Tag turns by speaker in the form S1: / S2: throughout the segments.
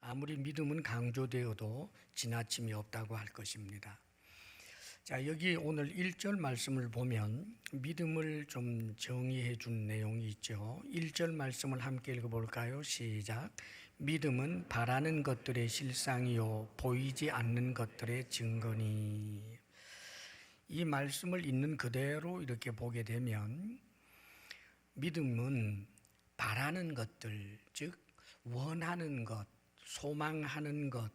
S1: 아무리 믿음은 강조되어도 지나침이 없다고 할 것입니다. 자, 여기 오늘 1절 말씀을 보면 믿음을 좀 정의해 준 내용이 있죠. 1절 말씀을 함께 읽어볼까요? 시작. 믿음은 바라는 것들의 실상이요 보이지 않는 것들의 증거니. 이 말씀을 있는 그대로 이렇게 보게 되면 믿음은 바라는 것들, 즉 원하는 것, 소망하는 것,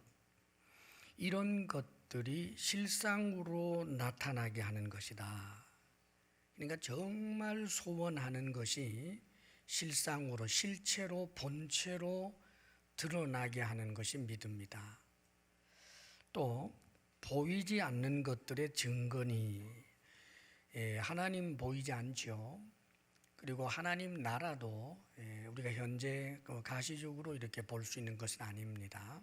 S1: 이런 것들이 실상으로 나타나게 하는 것이다. 그러니까 정말 소원하는 것이 실상으로, 실체로, 본체로 드러나게 하는 것이 믿음이다. 또 보이지 않는 것들의 증거니, 하나님 보이지 않죠. 그리고 하나님 나라도 우리가 현재 가시적으로 이렇게 볼 수 있는 것은 아닙니다.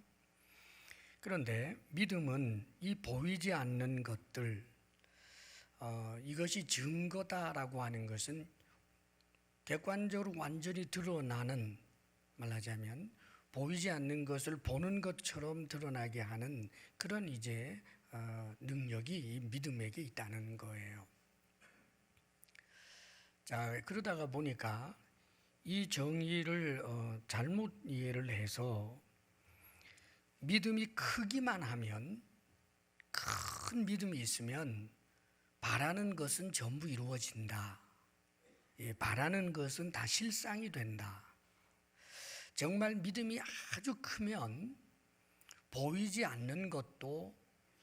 S1: 그런데 믿음은 이 보이지 않는 것들, 이것이 증거다라고 하는 것은 객관적으로 완전히 드러나는, 말하자면 보이지 않는 것을 보는 것처럼 드러나게 하는 그런 능력이 이 믿음에게 있다는 거예요. 자, 그러다가 보니까 이 정의를 잘못 이해를 해서 믿음이 크기만 하면, 큰 믿음이 있으면 바라는 것은 전부 이루어진다. 바라는 것은 다 실상이 된다. 정말 믿음이 아주 크면 보이지 않는 것도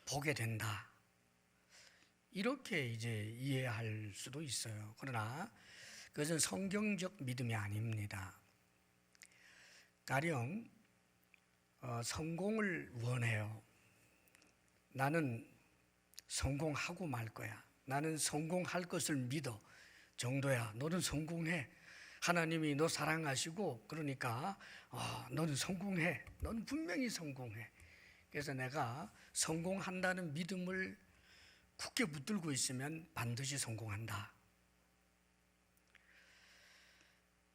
S1: 보게 된다. 이렇게 이해할 수도 있어요. 그러나 그것은 성경적 믿음이 아닙니다. 가령 성공을 원해요. 나는 성공하고 말 거야. 나는 성공할 것을 믿어. 정도야, 너는 성공해. 하나님이 너 사랑하시고 그러니까 너는 성공해. 너는 분명히 성공해. 그래서 내가 성공한다는 믿음을 굳게 붙들고 있으면 반드시 성공한다.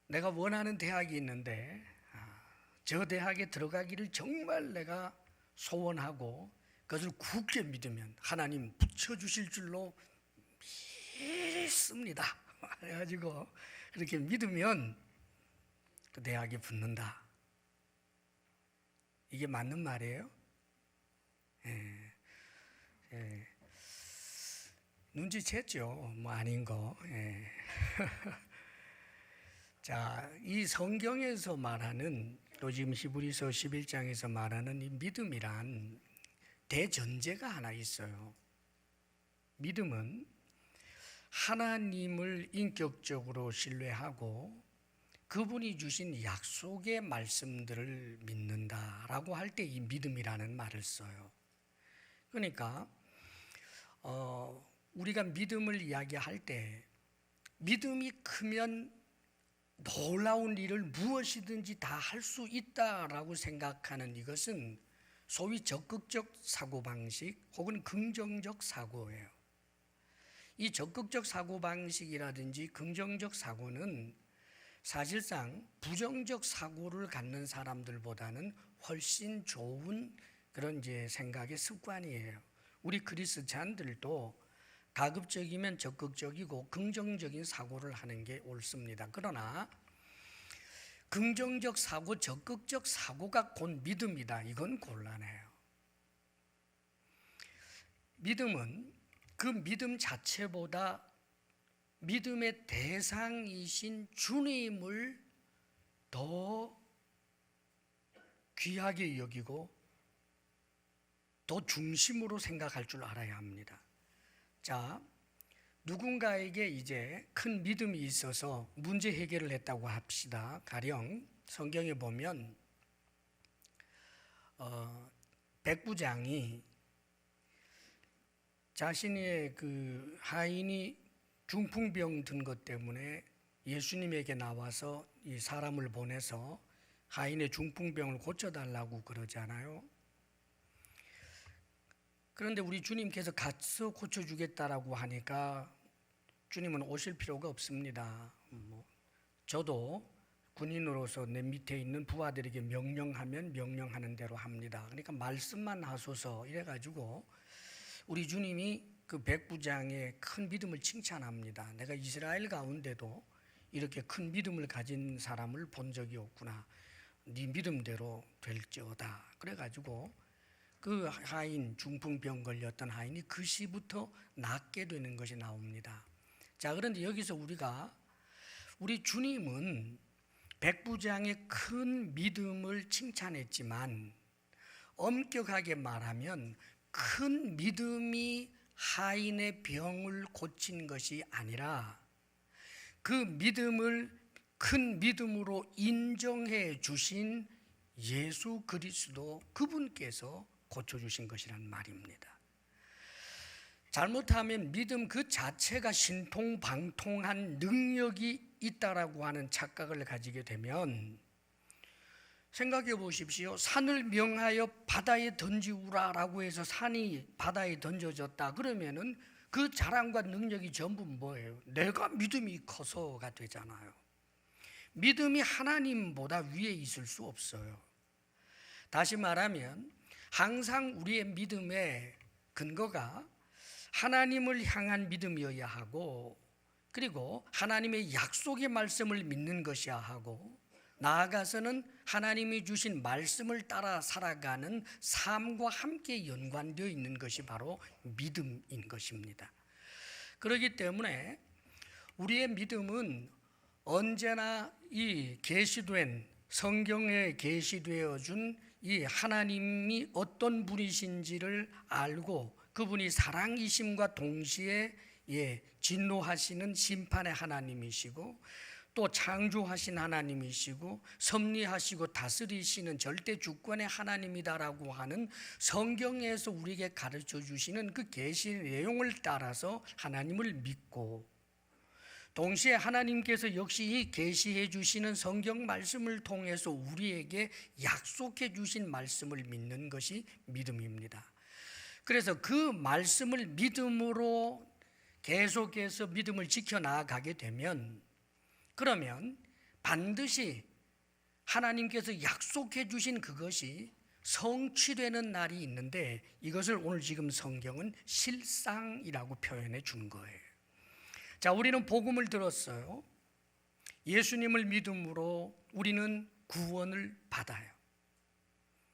S1: 내가 원하는 대학이 있는데 저 대학에 들어가기를 정말 내가 소원하고 그것을 굳게 믿으면 하나님 붙여주실 줄로 믿습니다. 그래가지고 그렇게 믿으면 그 대학에 붙는다. 이게 맞는 말이에요? 눈치챘죠? 뭐 아닌 거. 자, 이 성경에서 말하는, 또 지금 히브리서 11장에서 말하는 이 믿음이란 대전제가 하나 있어요. 믿음은 하나님을 인격적으로 신뢰하고 그분이 주신 약속의 말씀들을 믿는다라고 할 때 이 믿음이라는 말을 써요. 그러니까 우리가 믿음을 이야기할 때 믿음이 크면 놀라운 일을 무엇이든지 다 할 수 있다라고 생각하는 이것은 소위 적극적 사고방식 혹은 긍정적 사고예요. 이 적극적 사고방식이라든지 긍정적 사고는 사실상 부정적 사고를 갖는 사람들보다는 훨씬 좋은 그런 생각의 습관이에요. 우리 크리스찬들도 가급적이면 적극적이고 긍정적인 사고를 하는 게 옳습니다. 그러나 긍정적 사고, 적극적 사고가 곧 믿음이다. 이건 곤란해요. 믿음은 그 믿음 자체보다 믿음의 대상이신 주님을 더 귀하게 여기고 더 중심으로 생각할 줄 알아야 합니다. 자, 누군가에게 큰 믿음이 있어서 문제 해결을 했다고 합시다. 가령 성경에 보면 백부장이 자신의 그 하인이 중풍병 든 것 때문에 예수님에게 나와서 이 사람을 보내서 하인의 중풍병을 고쳐달라고 그러잖아요. 그런데 우리 주님께서 가서 고쳐주겠다라고 하니까 주님은 오실 필요가 없습니다. 저도 군인으로서 내 밑에 있는 부하들에게 명령하면 명령하는 대로 합니다. 그러니까 말씀만 하소서 이래가지고 우리 주님이 그 백부장의 큰 믿음을 칭찬합니다. 내가 이스라엘 가운데도 이렇게 큰 믿음을 가진 사람을 본 적이 없구나. 네 믿음대로 될지어다. 그래가지고 그 하인, 중풍병 걸렸던 하인이 그 시부터 낫게 되는 것이 나옵니다. 자, 그런데 여기서 우리 주님은 백부장의 큰 믿음을 칭찬했지만 엄격하게 말하면 큰 믿음이 하인의 병을 고친 것이 아니라 그 믿음을 큰 믿음으로 인정해 주신 예수 그리스도 그분께서 고쳐주신 것이란 말입니다. 잘못하면 믿음 그 자체가 신통방통한 능력이 있다라고 하는 착각을 가지게 되면 생각해 보십시오. 산을 명하여 바다에 던지우라라고 해서 산이 바다에 던져졌다. 그러면은 그 자랑과 능력이 전부 뭐예요? 내가 믿음이 커서가 되잖아요. 믿음이 하나님보다 위에 있을 수 없어요. 다시 말하면 항상 우리의 믿음의 근거가 하나님을 향한 믿음이어야 하고, 그리고 하나님의 약속의 말씀을 믿는 것이어야 하고, 나아가서는 하나님이 주신 말씀을 따라 살아가는 삶과 함께 연관되어 있는 것이 바로 믿음인 것입니다. 그렇기 때문에 우리의 믿음은 언제나 이 계시된 성경에 계시되어 준 이 하나님이 어떤 분이신지를 알고 그분이 사랑이심과 동시에 진노하시는 심판의 하나님이시고 또 창조하신 하나님이시고 섭리하시고 다스리시는 절대 주권의 하나님이다라고 하는 성경에서 우리에게 가르쳐 주시는 그 계시의 내용을 따라서 하나님을 믿고, 동시에 하나님께서 역시 이 계시해 주시는 성경 말씀을 통해서 우리에게 약속해 주신 말씀을 믿는 것이 믿음입니다. 그래서 그 말씀을 믿음으로 계속해서 믿음을 지켜나가게 되면, 그러면 반드시 하나님께서 약속해 주신 그것이 성취되는 날이 있는데, 이것을 오늘 지금 성경은 실상이라고 표현해 준 거예요. 자, 우리는 복음을 들었어요. 예수님을 믿음으로 우리는 구원을 받아요.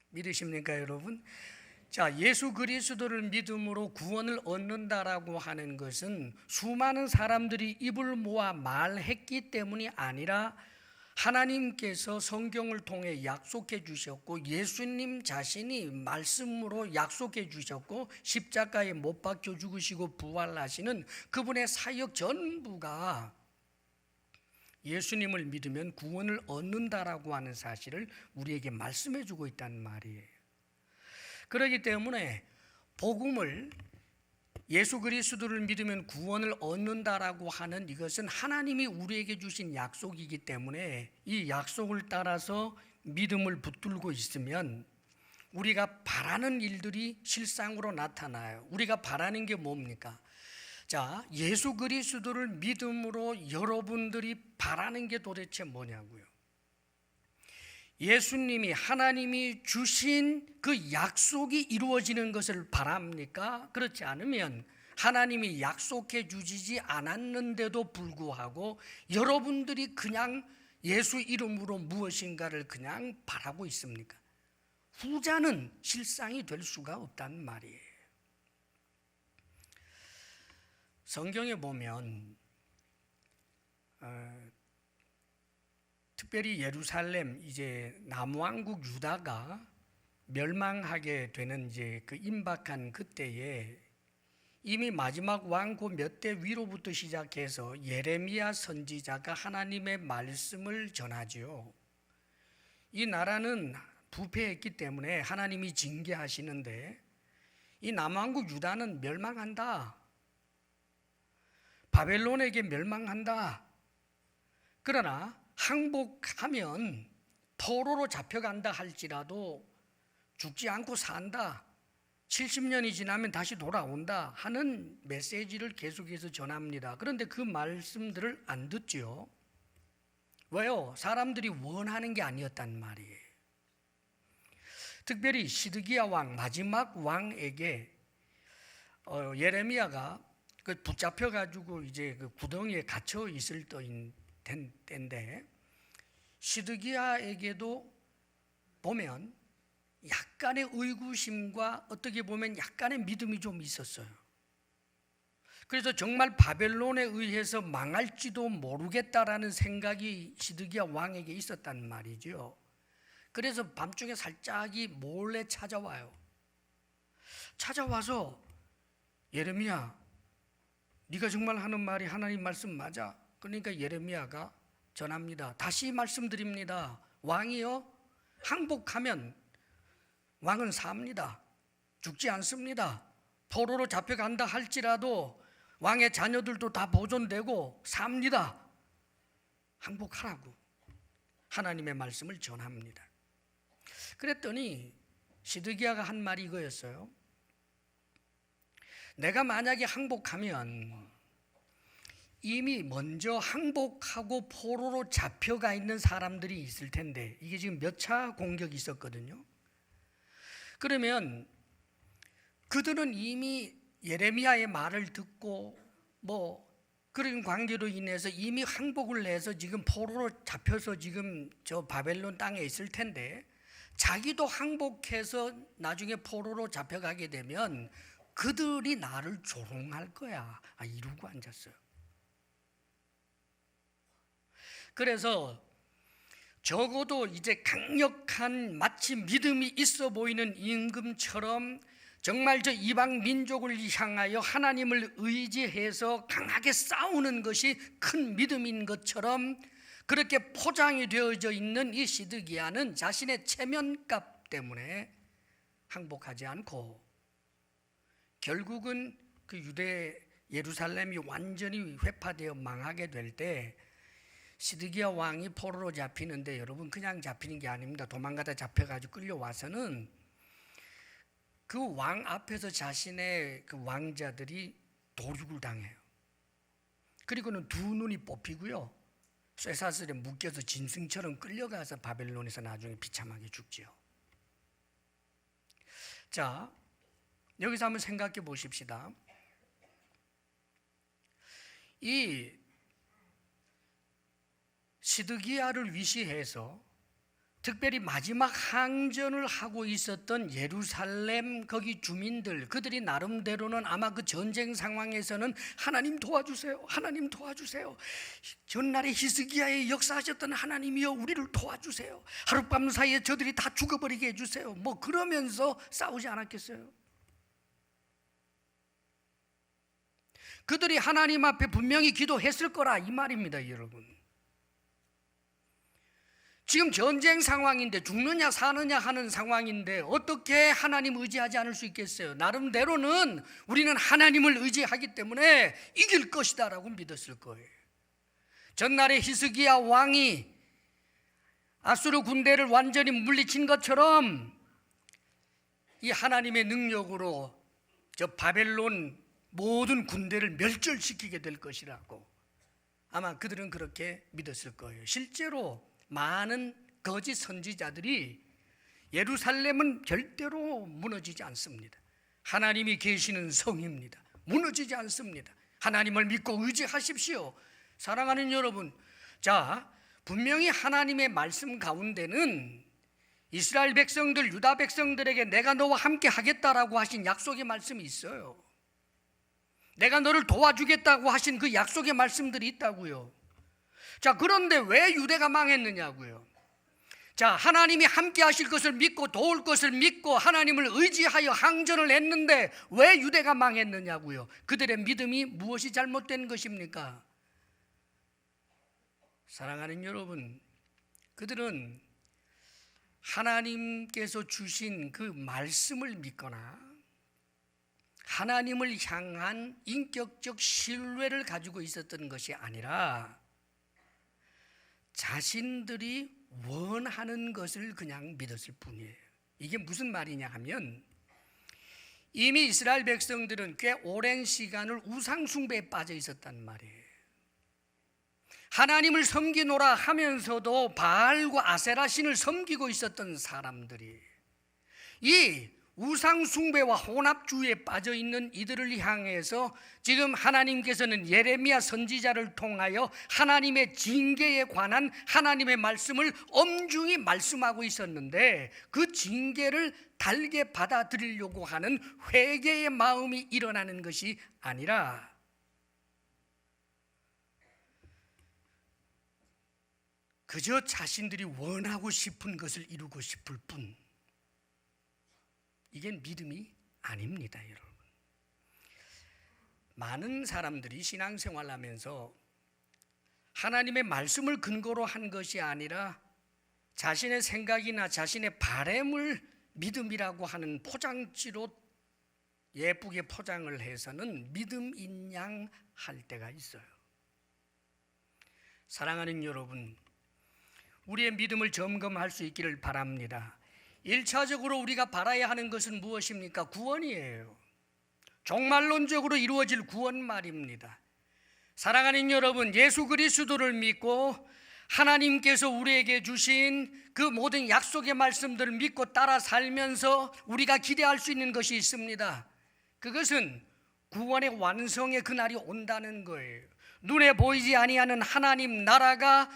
S1: 믿으십니까, 여러분? 자, 예수 그리스도를 믿음으로 구원을 얻는다라고 하는 것은 수많은 사람들이 입을 모아 말했기 때문이 아니라 하나님께서 성경을 통해 약속해 주셨고, 예수님 자신이 말씀으로 약속해 주셨고, 십자가에 못 박혀 죽으시고 부활하시는 그분의 사역 전부가 예수님을 믿으면 구원을 얻는다라고 하는 사실을 우리에게 말씀해 주고 있다는 말이에요. 그렇기 때문에 복음을, 예수 그리스도를 믿으면 구원을 얻는다라고 하는 이것은 하나님이 우리에게 주신 약속이기 때문에 이 약속을 따라서 믿음을 붙들고 있으면 우리가 바라는 일들이 실상으로 나타나요. 우리가 바라는 게 뭡니까? 자, 예수 그리스도를 믿음으로 여러분들이 바라는 게 도대체 뭐냐고요? 예수님이, 하나님이 주신 그 약속이 이루어지는 것을 바랍니까? 그렇지 않으면 하나님이 약속해 주시지 않았는데도 불구하고 여러분들이 그냥 예수 이름으로 무엇인가를 그냥 바라고 있습니까? 후자는 실상이 될 수가 없다는 말이에요. 성경에 보면 특별히 예루살렘, 이제 남왕국 유다가 멸망하게 되는 이제 그 임박한 그때에 이미 마지막 왕국 몇 대 위로부터 시작해서 예레미야 선지자가 하나님의 말씀을 전하지요. 이 나라는 부패했기 때문에 하나님이 징계하시는데 이 남왕국 유다는 멸망한다. 바벨론에게 멸망한다. 그러나 항복하면 포로로 잡혀간다 할지라도 죽지 않고 산다, 70년이 지나면 다시 돌아온다 하는 메시지를 계속해서 전합니다. 그런데 그 말씀들을 안 듣지요. 왜요? 사람들이 원하는 게 아니었단 말이에요. 특별히 시드기야 왕, 마지막 왕에게 예레미야가 붙잡혀 가지고 이제 그 구덩이에 갇혀 있을 때인데, 시드기야에게도 보면 약간의 의구심과 어떻게 보면 약간의 믿음이 좀 있었어요. 그래서 정말 바벨론에 의해서 망할지도 모르겠다라는 생각이 시드기야 왕에게 있었단 말이죠. 그래서 밤중에 살짝이 몰래 찾아와요. 찾아와서 예레미야, 네가 정말 하는 말이 하나님 말씀 맞아? 그러니까 예레미야가 전합니다. 다시 말씀드립니다. 왕이요, 항복하면 왕은 삽니다. 죽지 않습니다. 포로로 잡혀간다 할지라도 왕의 자녀들도 다 보존되고 삽니다. 항복하라고 하나님의 말씀을 전합니다. 그랬더니 시드기야가 한 말이 이거였어요. 내가 만약에 항복하면 이미 먼저 항복하고 포로로 잡혀가 있는 사람들이 있을 텐데, 이게 지금 몇 차 공격이 있었거든요. 그러면 그들은 이미 예레미야의 말을 듣고 그런 관계로 인해서 이미 항복을 해서 지금 포로로 잡혀서 지금 저 바벨론 땅에 있을 텐데, 자기도 항복해서 나중에 포로로 잡혀가게 되면 그들이 나를 조롱할 거야. 이러고 앉았어요. 그래서 적어도 이제 강력한 마치 믿음이 있어 보이는 임금처럼 정말 저 이방 민족을 향하여 하나님을 의지해서 강하게 싸우는 것이 큰 믿음인 것처럼 그렇게 포장이 되어져 있는 이 시드기야는 자신의 체면값 때문에 항복하지 않고, 결국은 그 유대 예루살렘이 완전히 회파되어 망하게 될 때 시드기야 왕이 포로로 잡히는데, 여러분 그냥 잡히는 게 아닙니다. 도망가다 잡혀가지고 끌려와서는 그 왕 앞에서 자신의 그 왕자들이 도륙을 당해요. 그리고는 두 눈이 뽑히고요, 쇠사슬에 묶여서 짐승처럼 끌려가서 바벨론에서 나중에 비참하게 죽지요. 자, 여기서 한번 생각해 보십시다. 이 시드기야를 위시해서 특별히 마지막 항전을 하고 있었던 예루살렘 거기 주민들, 그들이 나름대로는 아마 그 전쟁 상황에서는 하나님 도와주세요, 하나님 도와주세요, 전날에 히스기야에 역사하셨던 하나님이여 우리를 도와주세요, 하룻밤 사이에 저들이 다 죽어버리게 해주세요, 그러면서 싸우지 않았겠어요? 그들이 하나님 앞에 분명히 기도했을 거라 이 말입니다. 여러분, 지금 전쟁 상황인데 죽느냐 사느냐 하는 상황인데 어떻게 하나님 의지하지 않을 수 있겠어요? 나름대로는 우리는 하나님을 의지하기 때문에 이길 것이다 라고 믿었을 거예요. 전날에 히스기야 왕이 아수르 군대를 완전히 물리친 것처럼 이 하나님의 능력으로 저 바벨론 모든 군대를 멸절시키게 될 것이라고 아마 그들은 그렇게 믿었을 거예요. 실제로 많은 거짓 선지자들이 예루살렘은 절대로 무너지지 않습니다. 하나님이 계시는 성입니다. 무너지지 않습니다. 하나님을 믿고 의지하십시오. 사랑하는 여러분, 자, 분명히 하나님의 말씀 가운데는 이스라엘 백성들, 유다 백성들에게 내가 너와 함께 하겠다라고 하신 약속의 말씀이 있어요. 내가 너를 도와주겠다고 하신 그 약속의 말씀들이 있다고요. 자, 그런데 왜 유대가 망했느냐고요. 자, 하나님이 함께 하실 것을 믿고 도울 것을 믿고 하나님을 의지하여 항전을 했는데 왜 유대가 망했느냐고요. 그들의 믿음이 무엇이 잘못된 것입니까? 사랑하는 여러분, 그들은 하나님께서 주신 그 말씀을 믿거나 하나님을 향한 인격적 신뢰를 가지고 있었던 것이 아니라 자신들이 원하는 것을 그냥 믿었을 뿐이에요. 이게 무슨 말이냐 하면, 이미 이스라엘 백성들은 꽤 오랜 시간을 우상 숭배에 빠져 있었단 말이에요. 하나님을 섬기노라 하면서도 바알과 아세라 신을 섬기고 있었던 사람들이 이 우상 숭배와 혼합주의에 빠져 있는 이들을 향해서 지금 하나님께서는 예레미야 선지자를 통하여 하나님의 징계에 관한 하나님의 말씀을 엄중히 말씀하고 있었는데, 그 징계를 달게 받아들이려고 하는 회개의 마음이 일어나는 것이 아니라 그저 자신들이 원하고 싶은 것을 이루고 싶을 뿐, 이게 믿음이 아닙니다, 여러분. 많은 사람들이 신앙생활을 하면서 하나님의 말씀을 근거로 한 것이 아니라 자신의 생각이나 자신의 바램을 믿음이라고 하는 포장지로 예쁘게 포장을 해서는 믿음인 양 할 때가 있어요. 사랑하는 여러분, 우리의 믿음을 점검할 수 있기를 바랍니다. 1차적으로 우리가 바라야 하는 것은 무엇입니까? 구원이에요. 종말론적으로 이루어질 구원 말입니다. 사랑하는 여러분, 예수 그리스도를 믿고 하나님께서 우리에게 주신 그 모든 약속의 말씀들을 믿고 따라 살면서 우리가 기대할 수 있는 것이 있습니다. 그것은 구원의 완성의 그날이 온다는 거예요. 눈에 보이지 아니하는 하나님 나라가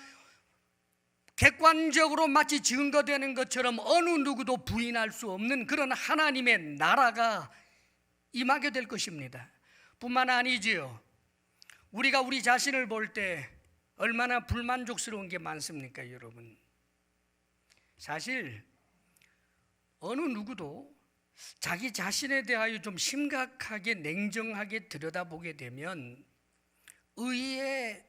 S1: 객관적으로 마치 증거되는 것처럼 어느 누구도 부인할 수 없는 그런 하나님의 나라가 임하게 될 것입니다. 뿐만 아니지요, 우리가 우리 자신을 볼 때 얼마나 불만족스러운 게 많습니까, 여러분? 사실 어느 누구도 자기 자신에 대하여 좀 심각하게 냉정하게 들여다보게 되면 의에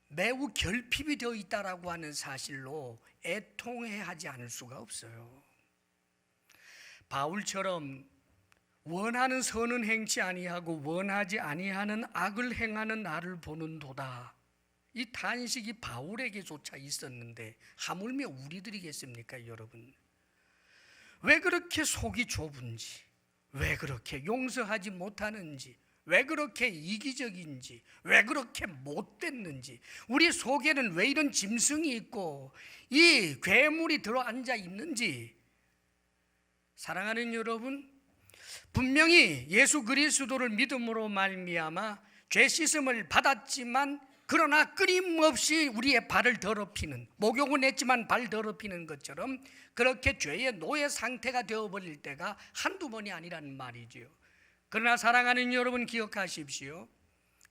S1: 매우 결핍이 되어 있다라고 하는 사실로 애통해하지 않을 수가 없어요. 바울처럼 원하는 선은 행치 아니하고 원하지 아니하는 악을 행하는 나를 보는도다, 이 탄식이 바울에게조차 있었는데 하물며 우리들이겠습니까, 여러분? 왜 그렇게 속이 좁은지, 왜 그렇게 용서하지 못하는지, 왜 그렇게 이기적인지, 왜 그렇게 못됐는지, 우리 속에는 왜 이런 짐승이 있고 이 괴물이 들어앉아 있는지. 사랑하는 여러분, 분명히 예수 그리스도를 믿음으로 말미암아 죄 씻음을 받았지만, 그러나 끊임없이 우리의 발을 더럽히는, 목욕은 했지만 발 더럽히는 것처럼 그렇게 죄의 노예 상태가 되어버릴 때가 한두 번이 아니라는 말이지요. 그러나 사랑하는 여러분, 기억하십시오.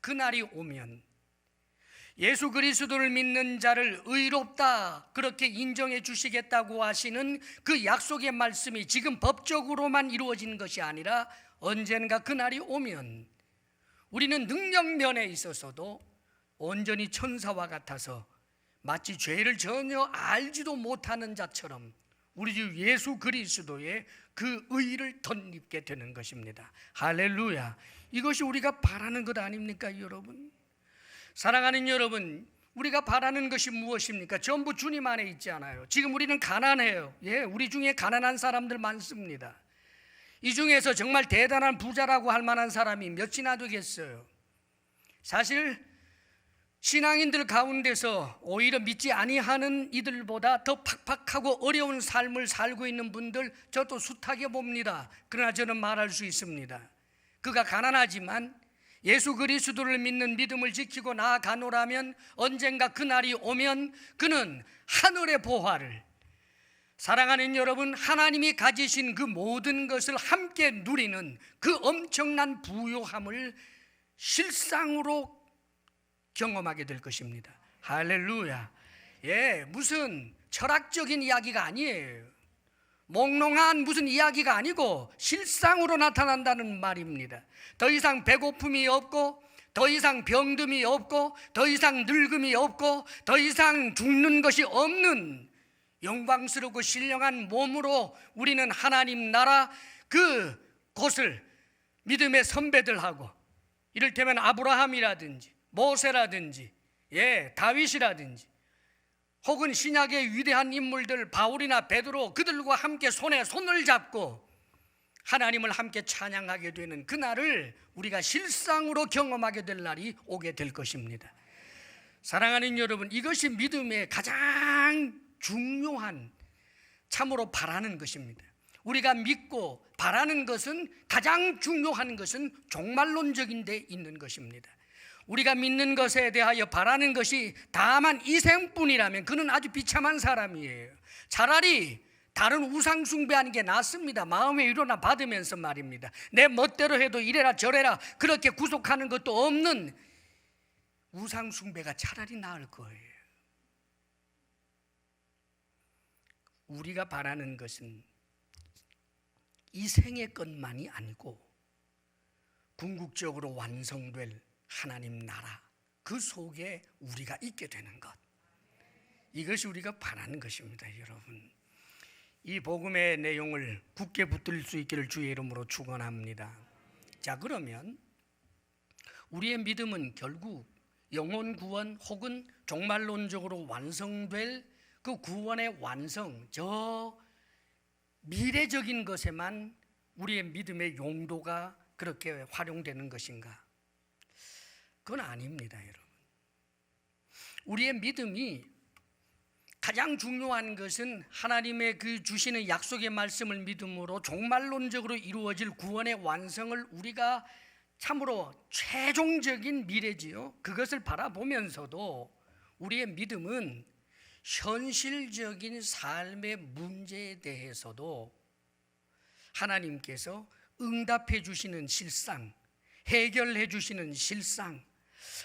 S1: 그날이 오면 예수 그리스도를 믿는 자를 의롭다 그렇게 인정해 주시겠다고 하시는 그 약속의 말씀이 지금 법적으로만 이루어지는 것이 아니라 언젠가 그날이 오면 우리는 능력면에 있어서도 온전히 천사와 같아서 마치 죄를 전혀 알지도 못하는 자처럼 우리 주 예수 그리스도의 그 의를 덧입게 되는 것입니다. 할렐루야. 이것이 우리가 바라는 것 아닙니까, 여러분? 사랑하는 여러분, 우리가 바라는 것이 무엇입니까? 전부 주님 안에 있지 않아요. 지금 우리는 가난해요. 우리 중에 가난한 사람들 많습니다. 이 중에서 정말 대단한 부자라고 할 만한 사람이 몇이나 되겠어요. 사실 신앙인들 가운데서 오히려 믿지 아니하는 이들보다 더 팍팍하고 어려운 삶을 살고 있는 분들 저도 숱하게 봅니다. 그러나 저는 말할 수 있습니다. 그가 가난하지만 예수 그리스도를 믿는 믿음을 지키고 나아가노라면 언젠가 그날이 오면 그는 하늘의 보화를, 사랑하는 여러분, 하나님이 가지신 그 모든 것을 함께 누리는 그 엄청난 부요함을 실상으로 경험하게 될 것입니다. 할렐루야. 무슨 철학적인 이야기가 아니에요. 몽롱한 무슨 이야기가 아니고 실상으로 나타난다는 말입니다. 더 이상 배고픔이 없고, 더 이상 병듦이 없고, 더 이상 늙음이 없고, 더 이상 죽는 것이 없는 영광스럽고 신령한 몸으로 우리는 하나님 나라 그 곳을 믿음의 선배들하고, 이를테면 아브라함이라든지 모세라든지 다윗이라든지 혹은 신약의 위대한 인물들 바울이나 베드로, 그들과 함께 손에 손을 잡고 하나님을 함께 찬양하게 되는 그날을 우리가 실상으로 경험하게 될 날이 오게 될 것입니다. 사랑하는 여러분, 이것이 믿음의 가장 중요한, 참으로 바라는 것입니다. 우리가 믿고 바라는 것은, 가장 중요한 것은 종말론적인 데 있는 것입니다. 우리가 믿는 것에 대하여 바라는 것이 다만 이 생뿐이라면 그는 아주 비참한 사람이에요. 차라리 다른 우상 숭배하는 게 낫습니다. 마음의 위로나 받으면서 말입니다. 내 멋대로 해도 이래라 저래라 그렇게 구속하는 것도 없는 우상 숭배가 차라리 나을 거예요. 우리가 바라는 것은 이 생의 것만이 아니고 궁극적으로 완성될 하나님 나라, 그 속에 우리가 있게 되는 것, 이것이 우리가 바라는 것입니다. 여러분, 이 복음의 내용을 굳게 붙들 수 있기를 주의 이름으로 축원합니다. 자, 그러면 우리의 믿음은 결국 영혼 구원 혹은 종말론적으로 완성될 그 구원의 완성, 저 미래적인 것에만 우리의 믿음의 용도가 그렇게 활용되는 것인가? 그건 아닙니다, 여러분. 우리의 믿음이 가장 중요한 것은 하나님의 그 주시는 약속의 말씀을 믿음으로 종말론적으로 이루어질 구원의 완성을 우리가 참으로 최종적인 미래지요. 그것을 바라보면서도 우리의 믿음은 현실적인 삶의 문제에 대해서도 하나님께서 응답해 주시는 실상, 해결해 주시는 실상,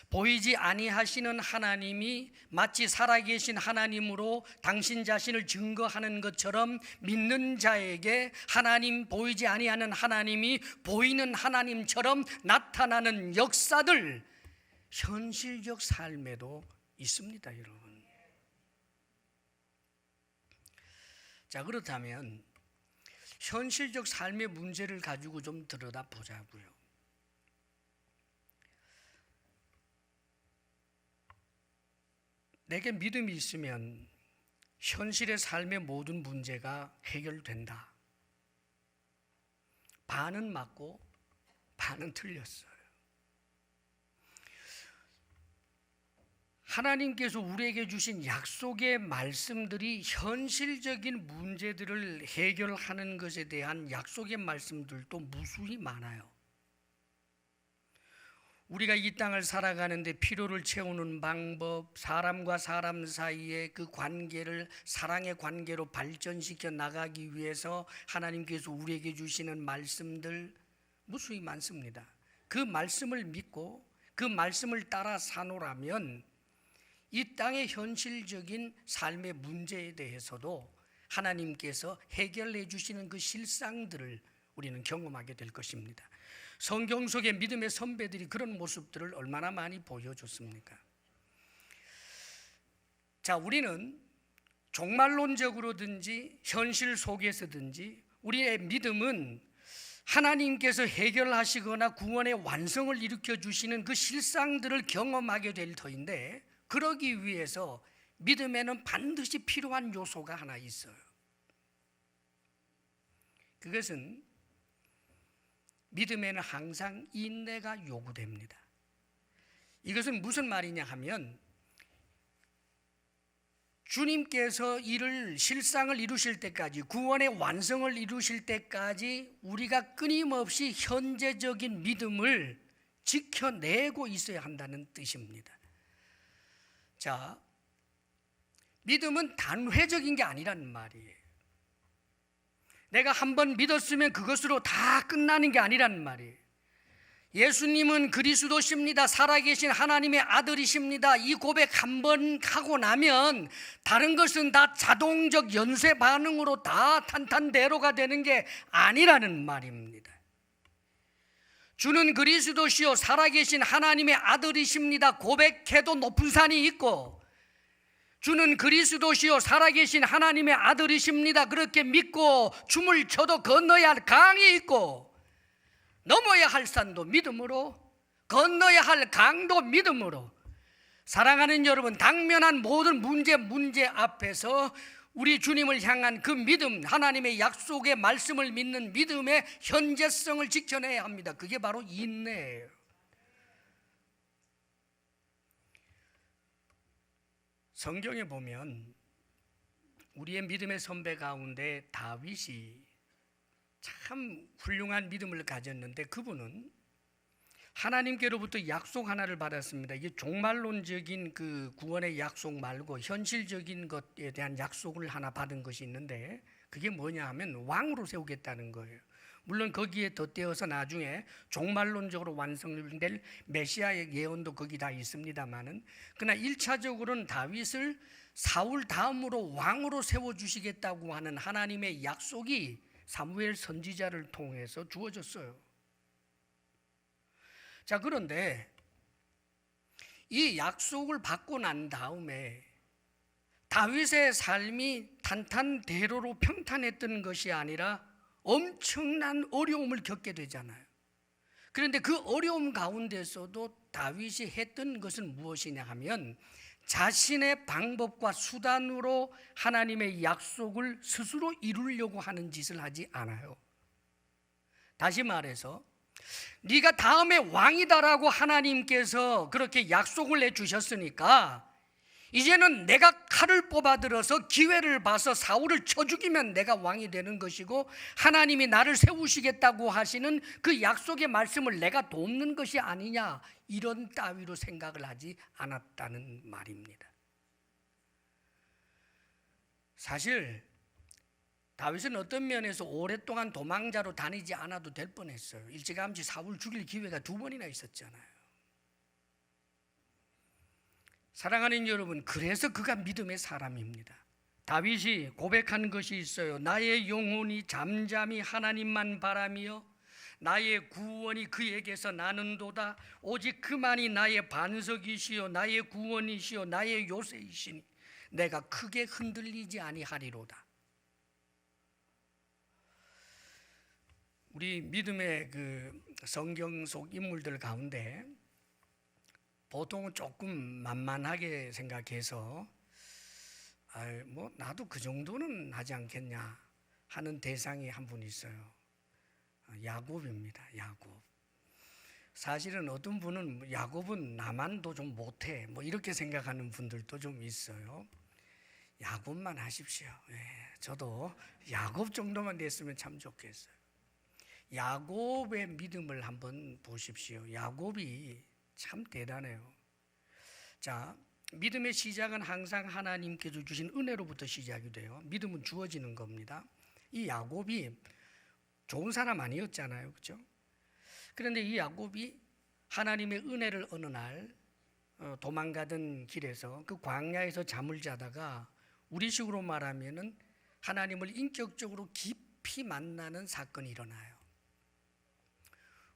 S1: 보이지 아니하시는 하나님이 마치 살아계신 하나님으로 당신 자신을 증거하는 것처럼 믿는 자에게 하나님, 보이지 아니하는 하나님이 보이는 하나님처럼 나타나는 역사들, 현실적 삶에도 있습니다, 여러분. 자, 그렇다면 현실적 삶의 문제를 가지고 좀 들여다보자고요. 내게 믿음이 있으면 현실의 삶의 모든 문제가 해결된다. 반은 맞고 반은 틀렸어요. 하나님께서 우리에게 주신 약속의 말씀들이 현실적인 문제들을 해결하는 것에 대한 약속의 말씀들도 무수히 많아요. 우리가 이 땅을 살아가는데 필요를 채우는 방법, 사람과 사람 사이의 그 관계를 사랑의 관계로 발전시켜 나가기 위해서 하나님께서 우리에게 주시는 말씀들 무수히 많습니다. 그 말씀을 믿고 그 말씀을 따라 사노라면 이 땅의 현실적인 삶의 문제에 대해서도 하나님께서 해결해 주시는 그 실상들을 우리는 경험하게 될 것입니다. 성경 속의 믿음의 선배들이 그런 모습들을 얼마나 많이 보여줬습니까? 자, 우리는 종말론적으로든지 현실 속에서든지 우리의 믿음은 하나님께서 해결하시거나 구원의 완성을 일으켜 주시는 그 실상들을 경험하게 될 터인데, 그러기 위해서 믿음에는 반드시 필요한 요소가 하나 있어요. 그것은 믿음에는 항상 인내가 요구됩니다. 이것은 무슨 말이냐 하면 주님께서 이를 실상을 이루실 때까지, 구원의 완성을 이루실 때까지 우리가 끊임없이 현재적인 믿음을 지켜내고 있어야 한다는 뜻입니다. 자, 믿음은 단회적인 게 아니란 말이에요. 내가 한번 믿었으면 그것으로 다 끝나는 게 아니란 말이에요. 예수님은 그리스도십니다, 살아계신 하나님의 아들이십니다, 이 고백 한번 하고 나면 다른 것은 다 자동적 연쇄 반응으로 다 탄탄대로가 되는 게 아니라는 말입니다. 주는 그리스도시요 살아계신 하나님의 아들이십니다 고백해도 높은 산이 있고, 주는 그리스도시요 살아계신 하나님의 아들이십니다 그렇게 믿고 춤을 춰도 건너야 할 강이 있고, 넘어야 할 산도 믿음으로, 건너야 할 강도 믿음으로, 사랑하는 여러분, 당면한 모든 문제 앞에서 우리 주님을 향한 그 믿음, 하나님의 약속의 말씀을 믿는 믿음의 현재성을 지켜내야 합니다. 그게 바로 인내예요. 성경에 보면 우리의 믿음의 선배 가운데 다윗이 참 훌륭한 믿음을 가졌는데 그분은 하나님께로부터 약속 하나를 받았습니다. 이게 종말론적인 그 구원의 약속 말고 현실적인 것에 대한 약속을 하나 받은 것이 있는데 그게 뭐냐 하면 왕으로 세우겠다는 거예요. 물론 거기에 덧대어서 나중에 종말론적으로 완성될 메시아의 예언도 거기 다 있습니다만은 그러나 1차적으로는 다윗을 사울 다음으로 왕으로 세워주시겠다고 하는 하나님의 약속이 사무엘 선지자를 통해서 주어졌어요. 자, 그런데 이 약속을 받고 난 다음에 다윗의 삶이 탄탄대로로 평탄했던 것이 아니라 엄청난 어려움을 겪게 되잖아요. 그런데 그 어려움 가운데서도 다윗이 했던 것은 무엇이냐 하면 자신의 방법과 수단으로 하나님의 약속을 스스로 이루려고 하는 짓을 하지 않아요. 다시 말해서 네가 다음에 왕이다라고 하나님께서 그렇게 약속을 해주셨으니까 이제는 내가 칼을 뽑아들어서 기회를 봐서 사울을 쳐 죽이면 내가 왕이 되는 것이고 하나님이 나를 세우시겠다고 하시는 그 약속의 말씀을 내가 돕는 것이 아니냐, 이런 따위로 생각을 하지 않았다는 말입니다. 사실 다윗은 어떤 면에서 오랫동안 도망자로 다니지 않아도 될 뻔했어요. 일찌감치 사울 죽일 기회가 2번이나 있었잖아요. 사랑하는 여러분, 그래서 그가 믿음의 사람입니다. 다윗이 고백한 것이 있어요. 나의 영혼이 잠잠히 하나님만 바라며 나의 구원이 그에게서 나는도다. 오직 그만이 나의 반석이시요 나의 구원이시요 나의 요새이시니 내가 크게 흔들리지 아니하리로다. 우리 믿음의 그 성경 속 인물들 가운데 보통은 조금 만만하게 생각해서 뭐 나도 그 정도는 하지 않겠냐 하는 대상이 한 분 있어요. 야곱입니다. 야곱. 사실은 어떤 분은 야곱은 나만도 좀 못해 뭐 이렇게 생각하는 분들도 좀 있어요. 야곱만 하십시오. 저도 야곱 정도만 됐으면 참 좋겠어요. 야곱의 믿음을 한번 보십시오. 야곱이 참 대단해요. 자, 믿음의 시작은 항상 하나님께서 주신 은혜로부터 시작이 돼요. 믿음은 주어지는 겁니다. 이 야곱이 좋은 사람 아니었잖아요, 그렇죠? 그런데 이 야곱이 하나님의 은혜를 어느 날 도망가던 길에서 그 광야에서 잠을 자다가 우리식으로 말하면은 하나님을 인격적으로 깊이 만나는 사건이 일어나요.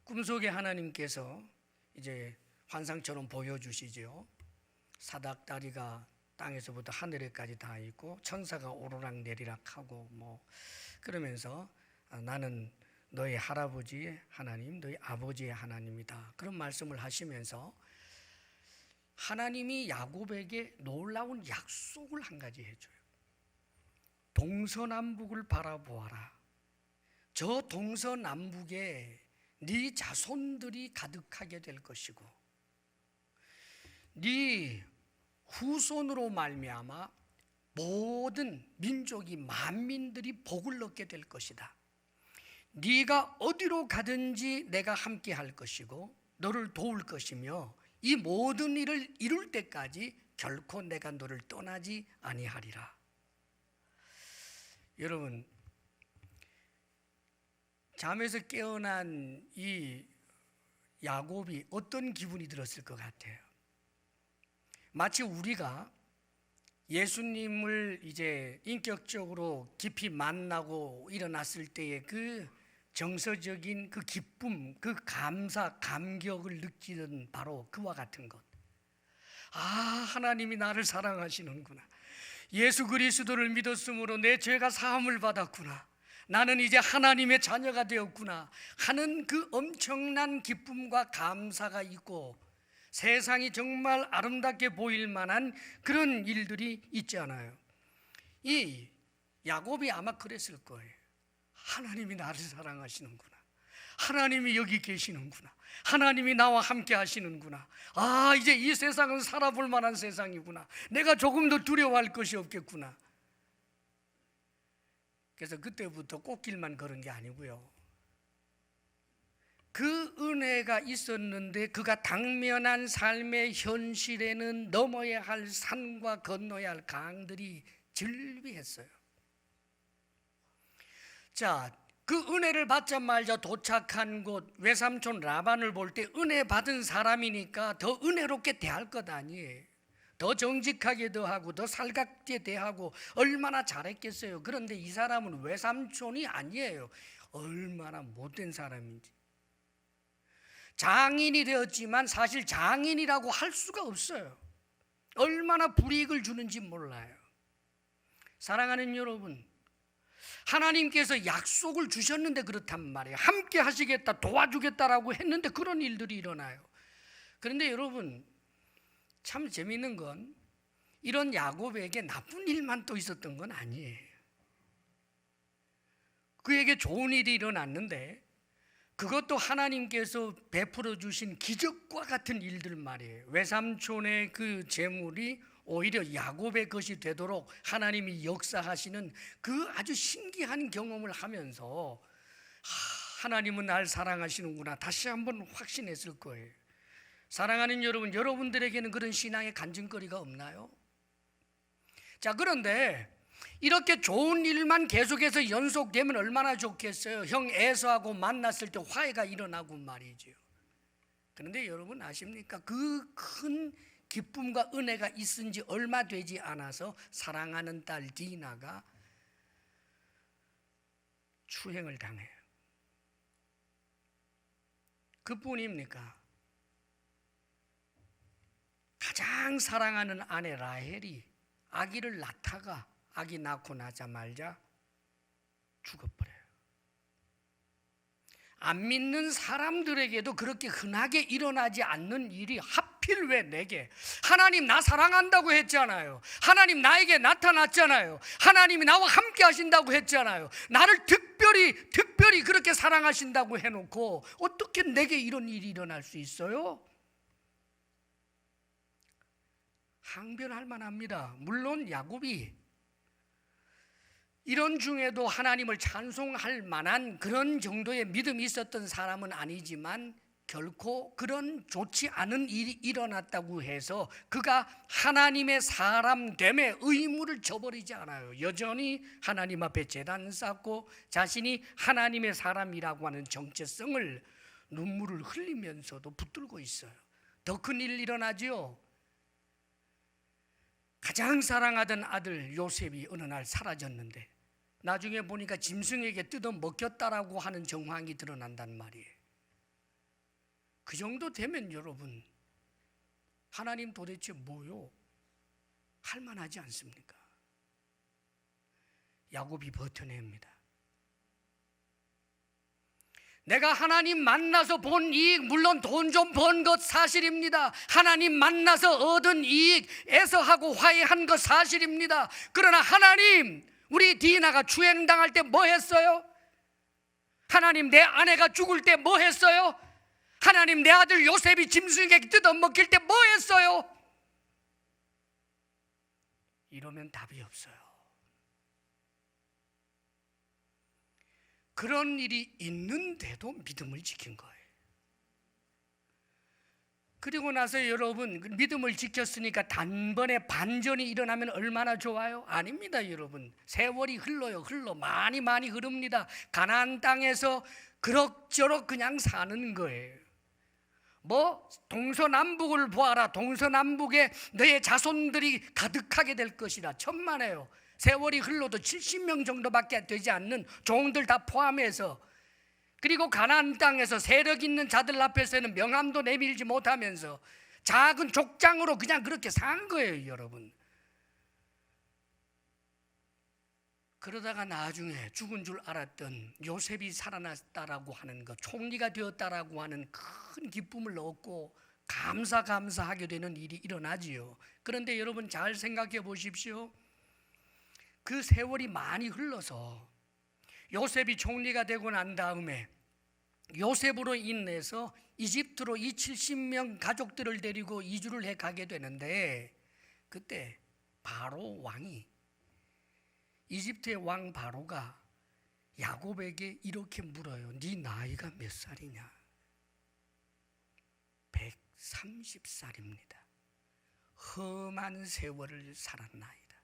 S1: 꿈속에 하나님께서 이제 환상처럼 보여주시죠. 사닥다리가 땅에서부터 하늘에까지 다 있고 천사가 오르락 내리락 하고 뭐 그러면서 나는 너의 할아버지의 하나님, 너의 아버지의 하나님이다. 그런 말씀을 하시면서 하나님이 야곱에게 놀라운 약속을 한 가지 해줘요. 동서남북을 바라보아라. 저 동서남북에 네 자손들이 가득하게 될 것이고 네 후손으로 말미암아 모든 민족이 만민들이 복을 얻게 될 것이다. 네가 어디로 가든지 내가 함께 할 것이고 너를 도울 것이며 이 모든 일을 이룰 때까지 결코 내가 너를 떠나지 아니하리라. 여러분, 잠에서 깨어난 이 야곱이 어떤 기분이 들었을 것 같아요? 마치 우리가 예수님을 이제 인격적으로 깊이 만나고 일어났을 때의 그 정서적인 그 기쁨, 그 감사, 감격을 느끼는 바로 그와 같은 것. 아, 하나님이 나를 사랑하시는구나. 예수 그리스도를 믿었으므로 내 죄가 사함을 받았구나. 나는 이제 하나님의 자녀가 되었구나 하는 그 엄청난 기쁨과 감사가 있고 세상이 정말 아름답게 보일 만한 그런 일들이 있지 않아요. 이 야곱이 아마 그랬을 거예요. 하나님이 나를 사랑하시는구나. 하나님이 여기 계시는구나. 하나님이 나와 함께 하시는구나. 아, 이제 이 세상은 살아볼 만한 세상이구나. 내가 조금 더 두려워할 것이 없겠구나. 그래서 그때부터 꽃길만 걸은 게 아니고요, 그 은혜가 있었는데 그가 당면한 삶의 현실에는 넘어야 할 산과 건너야 할 강들이 즐비했어요. 자, 그 은혜를 받자마자 도착한 곳 외삼촌 라반을 볼 때 은혜 받은 사람이니까 더 은혜롭게 대할 것 아니에요. 더 정직하게 대하고 더 살갑게 대하고 얼마나 잘했겠어요. 그런데 이 사람은 외삼촌이 아니에요. 얼마나 못된 사람인지. 장인이 되었지만 사실 장인이라고 할 수가 없어요. 얼마나 불이익을 주는지 몰라요. 사랑하는 여러분, 하나님께서 약속을 주셨는데 그렇단 말이에요. 함께 하시겠다, 도와주겠다라고 했는데 그런 일들이 일어나요. 그런데 여러분, 참 재미있는 건 이런 야곱에게 나쁜 일만 또 있었던 건 아니에요. 그에게 좋은 일이 일어났는데 그것도 하나님께서 베풀어 주신 기적과 같은 일들 말이에요. 외삼촌의 그 재물이 오히려 야곱의 것이 되도록 하나님이 역사하시는 그 아주 신기한 경험을 하면서 하나님은 날 사랑하시는구나 다시 한번 확신했을 거예요. 사랑하는 여러분, 여러분들에게는 그런 신앙의 간증거리가 없나요? 자, 그런데 이렇게 좋은 일만 계속해서 연속되면 얼마나 좋겠어요. 형 에서하고 만났을 때 화해가 일어나고 말이죠. 그런데 여러분 아십니까? 그 큰 기쁨과 은혜가 있은 지 얼마 되지 않아서 사랑하는 딸 디나가 추행을 당해요. 그뿐입니까? 가장 사랑하는 아내 라헬이 아기를 낳다가 아기 낳고 나자마자 죽어버려요. 안 믿는 사람들에게도 그렇게 흔하게 일어나지 않는 일이 하필 왜 내게? 하나님 나 사랑한다고 했잖아요. 하나님 나에게 나타났잖아요. 하나님이 나와 함께 하신다고 했잖아요. 나를 특별히 그렇게 사랑하신다고 해놓고 어떻게 내게 이런 일이 일어날 수 있어요? 항변할 만합니다. 물론 야곱이 이런 중에도 하나님을 찬송할 만한 그런 정도의 믿음이 있었던 사람은 아니지만 결코 그런 좋지 않은 일이 일어났다고 해서 그가 하나님의 사람됨의 의무를 저버리지 않아요. 여전히 하나님 앞에 제단 쌓고 자신이 하나님의 사람이라고 하는 정체성을 눈물을 흘리면서도 붙들고 있어요. 더 큰 일 일어나죠. 가장 사랑하던 아들 요셉이 어느 날 사라졌는데 나중에 보니까 짐승에게 뜯어 먹혔다라고 하는 정황이 드러난단 말이에요. 그 정도 되면 여러분, 하나님 도대체 뭐요? 할 만하지 않습니까? 야곱이 버텨냅니다. 내가 하나님 만나서 본 이익, 물론 돈 좀 번 것 사실입니다. 하나님 만나서 얻은 이익, 에서하고 화해한 것 사실입니다. 그러나 하나님, 우리 디나가 추행당할 때 뭐 했어요? 하나님, 내 아내가 죽을 때 뭐 했어요? 하나님, 내 아들 요셉이 짐승에게 뜯어먹힐 때 뭐 했어요? 이러면 답이 없어요. 그런 일이 있는데도 믿음을 지킨 거예요. 그리고 나서 여러분, 믿음을 지켰으니까 단번에 반전이 일어나면 얼마나 좋아요? 아닙니다. 여러분, 세월이 흘러요. 많이 흐릅니다. 가나안 땅에서 그럭저럭 그냥 사는 거예요. 뭐 동서남북을 보아라. 동서남북에 너의 자손들이 가득하게 될 것이라. 천만에요. 세월이 흘러도 70명 정도밖에 되지 않는 종들 다 포함해서, 그리고 가나안 땅에서 세력 있는 자들 앞에서는 명함도 내밀지 못하면서 작은 족장으로 그냥 그렇게 산 거예요, 여러분. 그러다가 나중에 죽은 줄 알았던 요셉이 살아났다라고 하는 것, 총리가 되었다라고 하는 큰 기쁨을 얻고 감사하게 되는 일이 일어나지요. 그런데 여러분 잘 생각해 보십시오. 그 세월이 많이 흘러서 요셉이 총리가 되고 난 다음에 요셉으로 인해서 이집트로 이 70명 가족들을 데리고 이주를 해 가게 되는데, 그때 바로 왕이, 이집트의 왕 바로가 야곱에게 이렇게 물어요. 네 나이가 몇 살이냐? 130살입니다. 험한 세월을 살았나이다.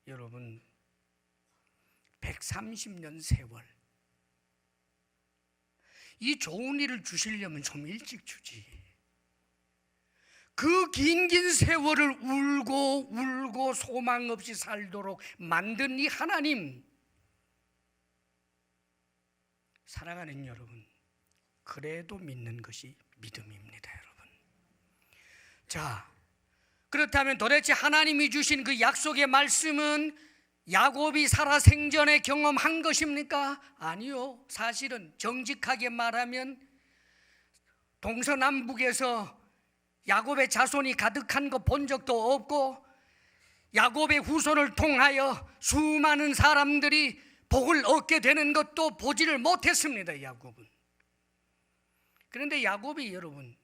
S1: 여러분, 130년 세월, 이 좋은 일을 주시려면 좀 일찍 주지. 그 긴 세월을 울고 소망 없이 살도록 만든 이 하나님, 사랑하는 여러분, 그래도 믿는 것이 믿음입니다, 여러분. 자, 그렇다면 도대체 하나님이 주신 그 약속의 말씀은 야곱이 살아생전에 경험한 것입니까? 아니요. 사실은 정직하게 말하면 동서남북에서 야곱의 자손이 가득한 거 본 적도 없고, 야곱의 후손을 통하여 수많은 사람들이 복을 얻게 되는 것도 보지를 못했습니다, 야곱은. 그런데 야곱이 여러분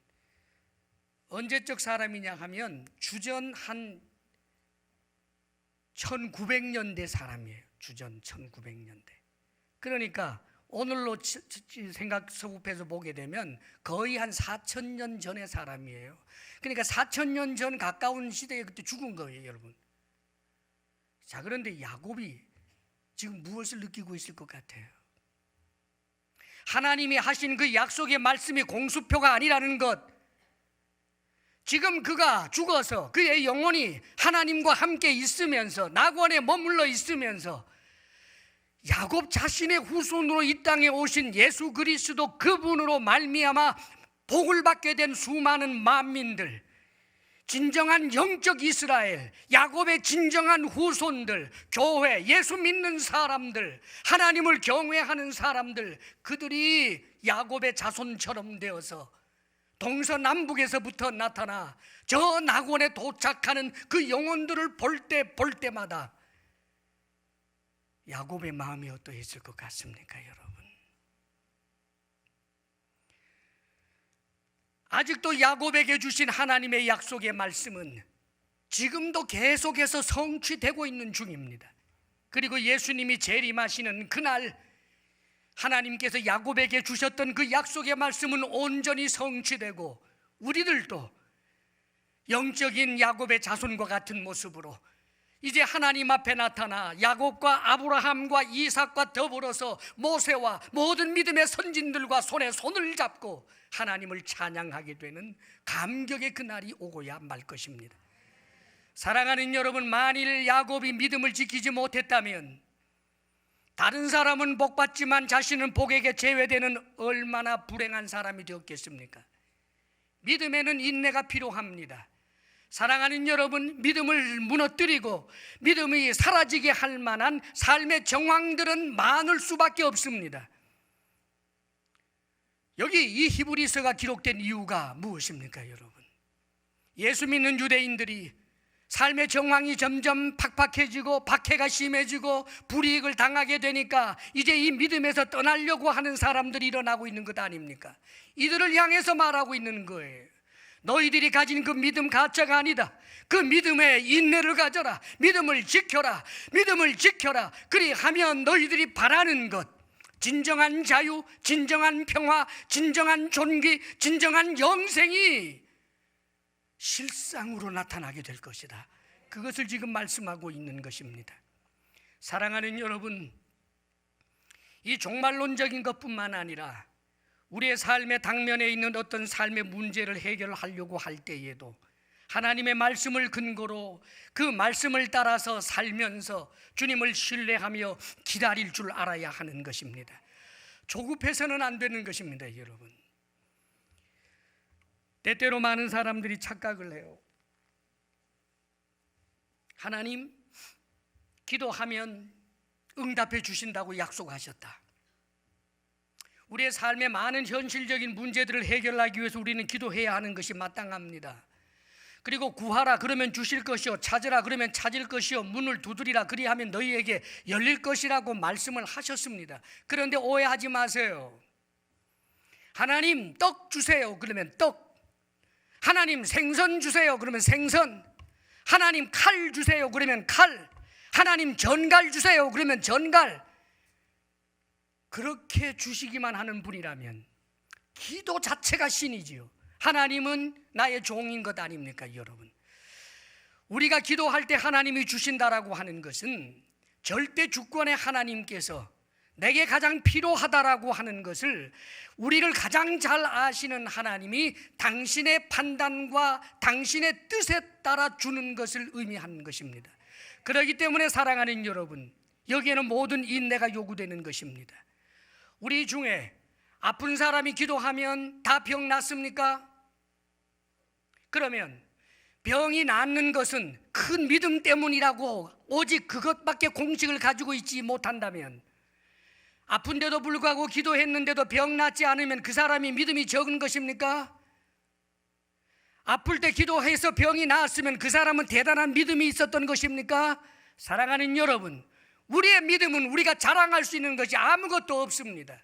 S1: 언제적 사람이냐 하면 주전 한 1900년대 사람이에요. 주전 1900년대. 그러니까 오늘로 생각 서구해서 보게 되면 거의 한 4000년 전의 사람이에요. 그러니까 4000년 전 가까운 시대에 그때 죽은 거예요, 여러분. 자, 그런데 야곱이 지금 무엇을 느끼고 있을 것 같아요? 하나님이 하신 그 약속의 말씀이 공수표가 아니라는 것, 지금 그가 죽어서 그의 영혼이 하나님과 함께 있으면서 낙원에 머물러 있으면서 야곱 자신의 후손으로 이 땅에 오신 예수 그리스도 그분으로 말미암아 복을 받게 된 수많은 만민들, 진정한 영적 이스라엘, 야곱의 진정한 후손들, 교회, 예수 믿는 사람들, 하나님을 경외하는 사람들, 그들이 야곱의 자손처럼 되어서 동서남북에서부터 나타나 저 낙원에 도착하는 그 영혼들을 볼 때마다 야곱의 마음이 어떠했을 것 같습니까, 여러분? 아직도 야곱에게 주신 하나님의 약속의 말씀은 지금도 계속해서 성취되고 있는 중입니다. 그리고 예수님이 재림하시는 그날 하나님께서 야곱에게 주셨던 그 약속의 말씀은 온전히 성취되고 우리들도 영적인 야곱의 자손과 같은 모습으로 이제 하나님 앞에 나타나 야곱과 아브라함과 이삭과 더불어서 모세와 모든 믿음의 선진들과 손에 손을 잡고 하나님을 찬양하게 되는 감격의 그날이 오고야 말 것입니다. 사랑하는 여러분, 만일 야곱이 믿음을 지키지 못했다면 다른 사람은 복받지만 자신은 복에게 제외되는 얼마나 불행한 사람이 되었겠습니까? 믿음에는 인내가 필요합니다. 사랑하는 여러분, 믿음을 무너뜨리고 믿음이 사라지게 할 만한 삶의 정황들은 많을 수밖에 없습니다. 여기 이 히브리서가 기록된 이유가 무엇입니까, 여러분? 예수 믿는 유대인들이 삶의 정황이 점점 팍팍해지고 박해가 심해지고 불이익을 당하게 되니까 이제 이 믿음에서 떠나려고 하는 사람들이 일어나고 있는 것 아닙니까? 이들을 향해서 말하고 있는 거예요. 너희들이 가진 그 믿음 가짜가 아니다. 그 믿음에 인내를 가져라. 믿음을 지켜라. 믿음을 지켜라. 그리하면 너희들이 바라는 것, 진정한 자유, 진정한 평화, 진정한 존귀, 진정한 영생이 실상으로 나타나게 될 것이다. 그것을 지금 말씀하고 있는 것입니다. 사랑하는 여러분, 이 종말론적인 것뿐만 아니라 우리의 삶의 당면에 있는 어떤 삶의 문제를 해결하려고 할 때에도 하나님의 말씀을 근거로 그 말씀을 따라서 살면서 주님을 신뢰하며 기다릴 줄 알아야 하는 것입니다. 조급해서는 안 되는 것입니다, 여러분. 때때로 많은 사람들이 착각을 해요. 하나님, 기도하면 응답해 주신다고 약속하셨다. 우리의 삶의 많은 현실적인 문제들을 해결하기 위해서 우리는 기도해야 하는 것이 마땅합니다. 그리고 구하라 그러면 주실 것이요 찾으라 그러면 찾을 것이요 문을 두드리라 그리하면 너희에게 열릴 것이라고 말씀을 하셨습니다. 그런데 오해하지 마세요. 하나님 떡 주세요 그러면 떡, 하나님 생선 주세요 그러면 생선, 하나님 칼 주세요 그러면 칼, 하나님 전갈 주세요 그러면 전갈. 그렇게 주시기만 하는 분이라면 기도 자체가 신이지요. 하나님은 나의 종인 것 아닙니까 여러분? 우리가 기도할 때 하나님이 주신다라고 하는 것은 절대 주권의 하나님께서 내게 가장 필요하다라고 하는 것을 우리를 가장 잘 아시는 하나님이 당신의 판단과 당신의 뜻에 따라 주는 것을 의미하는 것입니다. 그렇기 때문에 사랑하는 여러분, 여기에는 모든 인내가 요구되는 것입니다. 우리 중에 아픈 사람이 기도하면 다 병 낫습니까? 그러면 병이 낫는 것은 큰 믿음 때문이라고 오직 그것밖에 공식을 가지고 있지 못한다면, 아픈데도 불구하고 기도했는데도 병 낫지 않으면 그 사람이 믿음이 적은 것입니까? 아플 때 기도해서 병이 나았으면 그 사람은 대단한 믿음이 있었던 것입니까? 사랑하는 여러분, 우리의 믿음은 우리가 자랑할 수 있는 것이 아무것도 없습니다.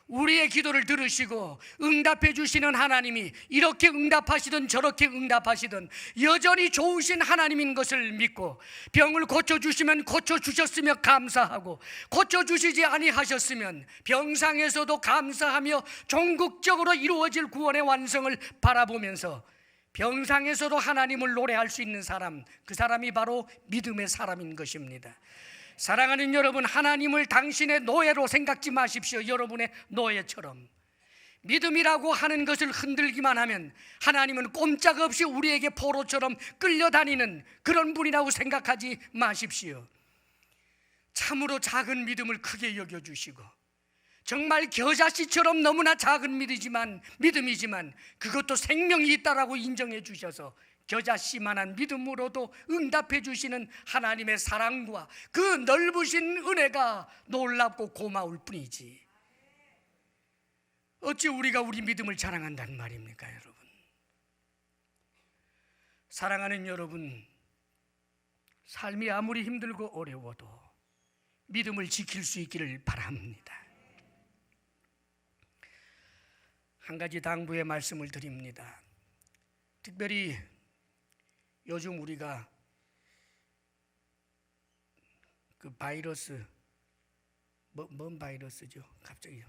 S1: 우리의 기도를 들으시고 응답해 주시는 하나님이 이렇게 응답하시든 저렇게 응답하시든 여전히 좋으신 하나님인 것을 믿고, 병을 고쳐주시면 고쳐주셨으며 감사하고, 고쳐주시지 아니하셨으면 병상에서도 감사하며 종국적으로 이루어질 구원의 완성을 바라보면서 병상에서도 하나님을 노래할 수 있는 사람, 그 사람이 바로 믿음의 사람인 것입니다. 사랑하는 여러분, 하나님을 당신의 노예로 생각지 마십시오. 여러분의 노예처럼. 믿음이라고 하는 것을 흔들기만 하면 하나님은 꼼짝없이 우리에게 포로처럼 끌려다니는 그런 분이라고 생각하지 마십시오. 참으로 작은 믿음을 크게 여겨주시고, 정말 겨자씨처럼 너무나 작은 믿음이지만 그것도 생명이 있다라고 인정해 주셔서 겨자씨만한 믿음으로도 응답해 주시는 하나님의 사랑과 그 넓으신 은혜가 놀랍고 고마울 뿐이지, 어찌 우리가 우리 믿음을 자랑한단 말입니까 여러분? 사랑하는 여러분, 삶이 아무리 힘들고 어려워도 믿음을 지킬 수 있기를 바랍니다. 한 가지 당부의 말씀을 드립니다. 특별히 요즘 우리가 그 바이러스, 뭔 바이러스죠? 갑자기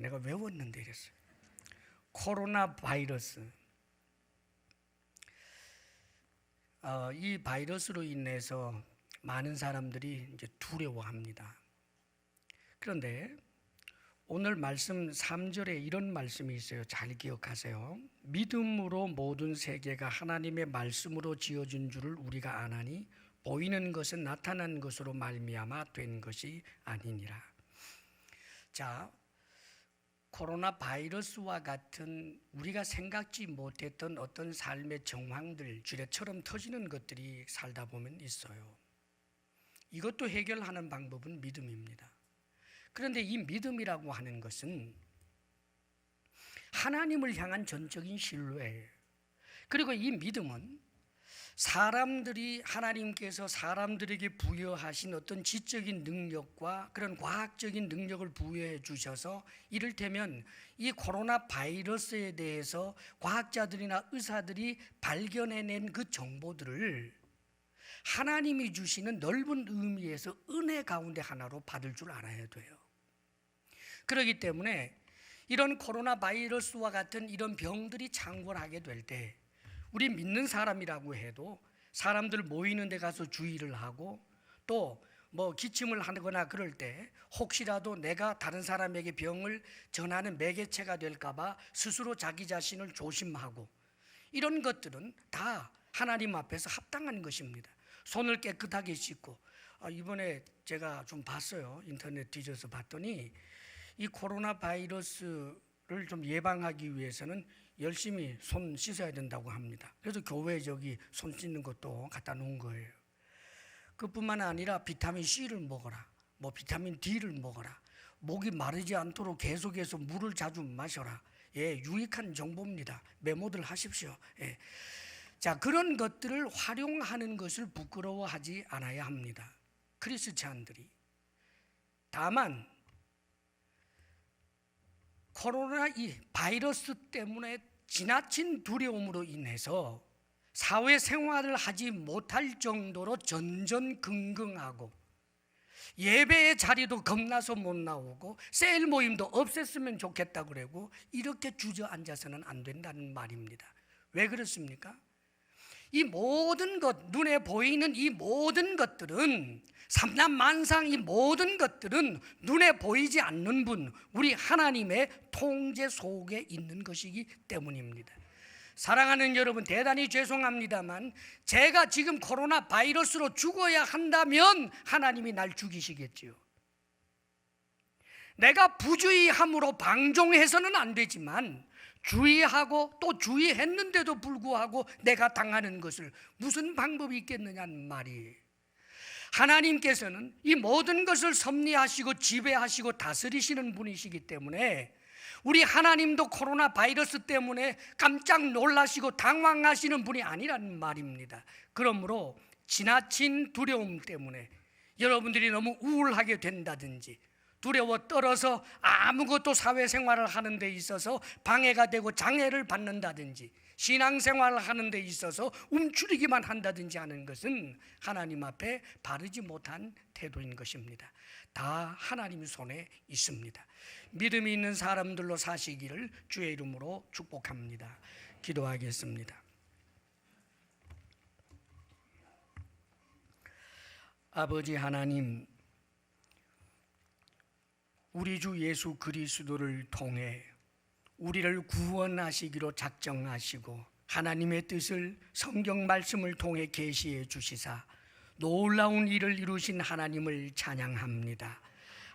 S1: 내가 외웠는데 이랬어요. 코로나 바이러스. 이 바이러스로 인해서 많은 사람들이 이제 두려워합니다. 그런데 오늘 말씀 3절에 이런 말씀이 있어요. 잘 기억하세요. 믿음으로 모든 세계가 하나님의 말씀으로 지어진 줄을 우리가 아나니 보이는 것은 나타난 것으로 말미암아 된 것이 아니니라. 자, 코로나 바이러스와 같은 우리가 생각지 못했던 어떤 삶의 정황들, 쥐레처럼 터지는 것들이 살다 보면 있어요. 이것도 해결하는 방법은 믿음입니다. 그런데 이 믿음이라고 하는 것은 하나님을 향한 전적인 신뢰예요. 그리고 이 믿음은 하나님께서 사람들에게 부여하신 어떤 지적인 능력과 그런 과학적인 능력을 부여해 주셔서, 이를테면 이 코로나 바이러스에 대해서 과학자들이나 의사들이 발견해낸 그 정보들을 하나님이 주시는 넓은 의미에서 은혜 가운데 하나로 받을 줄 알아야 돼요. 그렇기 때문에 이런 코로나 바이러스와 같은 이런 병들이 창궐하게 될 때 우리 믿는 사람이라고 해도 사람들 모이는 데 가서 주의를 하고, 또 뭐 기침을 하거나 그럴 때 혹시라도 내가 다른 사람에게 병을 전하는 매개체가 될까 봐 스스로 자기 자신을 조심하고, 이런 것들은 다 하나님 앞에서 합당한 것입니다. 손을 깨끗하게 씻고, 이번에 제가 좀 봤어요. 인터넷 뒤져서 봤더니 이 코로나 바이러스를 좀 예방하기 위해서는 열심히 손 씻어야 된다고 합니다. 그래서 교회에 저기 손 씻는 것도 갖다 놓은 거예요. 그뿐만 아니라 비타민 C를 먹어라, 뭐 비타민 D를 먹어라, 목이 마르지 않도록 계속해서 물을 자주 마셔라. 예, 유익한 정보입니다. 메모들 하십시오. 예. 자, 그런 것들을 활용하는 것을 부끄러워하지 않아야 합니다. 크리스찬들이. 다만 코로나 이 바이러스 때문에 지나친 두려움으로 인해서 사회생활을 하지 못할 정도로 전전긍긍하고 예배의 자리도 겁나서 못 나오고 셀 모임도 없앴으면 좋겠다 그러고 이렇게 주저앉아서는 안 된다는 말입니다. 왜 그렇습니까? 이 모든 것, 눈에 보이는 이 모든 것들은, 삼남만상 이 모든 것들은 눈에 보이지 않는 분, 우리 하나님의 통제 속에 있는 것이기 때문입니다. 사랑하는 여러분, 대단히 죄송합니다만 제가 지금 코로나 바이러스로 죽어야 한다면 하나님이 날 죽이시겠지요. 내가 부주의함으로 방종해서는 안 되지만 주의하고 또 주의했는데도 불구하고 내가 당하는 것을 무슨 방법이 있겠느냐는 말이에요. 하나님께서는 이 모든 것을 섭리하시고 지배하시고 다스리시는 분이시기 때문에 우리 하나님도 코로나 바이러스 때문에 깜짝 놀라시고 당황하시는 분이 아니라는 말입니다. 그러므로 지나친 두려움 때문에 여러분들이 너무 우울하게 된다든지 두려워 떨어서 아무것도 사회생활을 하는 데 있어서 방해가 되고 장애를 받는다든지 신앙생활을 하는 데 있어서 움츠리기만 한다든지 하는 것은 하나님 앞에 바르지 못한 태도인 것입니다. 다 하나님 손에 있습니다. 믿음이 있는 사람들로 사시기를 주의 이름으로 축복합니다. 기도하겠습니다. 아버지 하나님, 우리 주 예수 그리스도를 통해 우리를 구원하시기로 작정하시고 하나님의 뜻을 성경 말씀을 통해 계시해 주시사 놀라운 일을 이루신 하나님을 찬양합니다.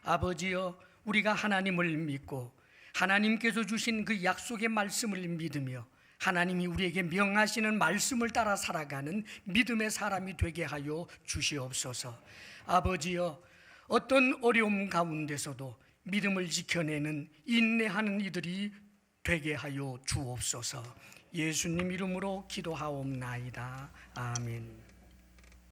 S1: 아버지여, 우리가 하나님을 믿고 하나님께서 주신 그 약속의 말씀을 믿으며 하나님이 우리에게 명하시는 말씀을 따라 살아가는 믿음의 사람이 되게 하여 주시옵소서. 아버지여, 어떤 어려움 가운데서도 믿음을 지켜내는 인내하는 이들이 되게 하여 주옵소서. 예수님 이름으로 기도하옵나이다. 아멘.